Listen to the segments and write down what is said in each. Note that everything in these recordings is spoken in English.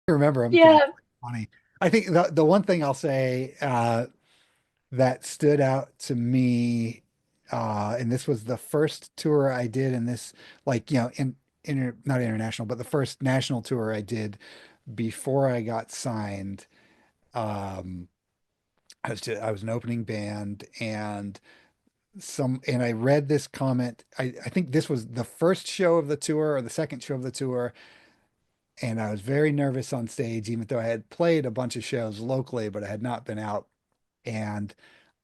remember them because Yeah. it's funny. I think the one thing I'll say that stood out to me, and this was the first tour I did in this, like, not international, but the first national tour I did before I got signed. Um, I was an opening band, and I read this comment. I think this was the first show of the tour or the second show of the tour, and I was very nervous on stage, even though I had played a bunch of shows locally, but I had not been out. And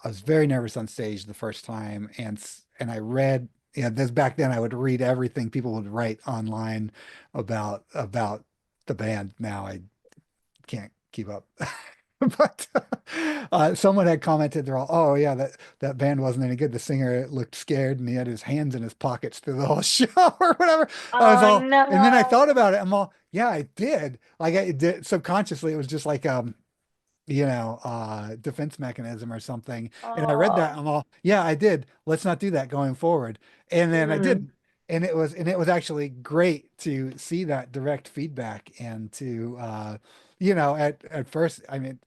I was very nervous on stage the first time, and I read, this back then I would read everything people would write online about the band. Now I can't keep up. But someone had commented, they're all, oh yeah, that band wasn't any good. The singer looked scared and he had his hands in his pockets through the whole show or whatever. I was Oh all, and then I no. thought about it. I'm all, yeah, I did. Like I did subconsciously. It was just like defense mechanism or something. And I read that. Oh. I'm all, yeah, I did. Let's not do that going forward. And then I Mm. didn't. And it was actually great to see that direct feedback and to at first, I mean,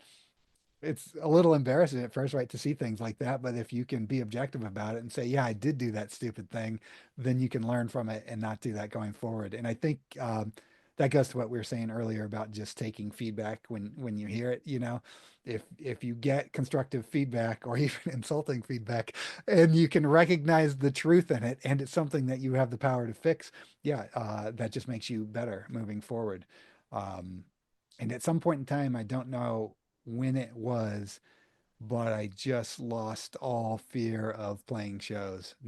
it's a little embarrassing at first, right, to see things like that. But if you can be objective about it and say, yeah, I did do that stupid thing, then you can learn from it and not do that going forward. And I think that goes to what we were saying earlier about just taking feedback when you hear it, if you get constructive feedback or even insulting feedback and you can recognize the truth in it and it's something that you have the power to fix, yeah, that just makes you better moving forward. Um, and at some point in time, I don't know when it was, but I just lost all fear of playing shows.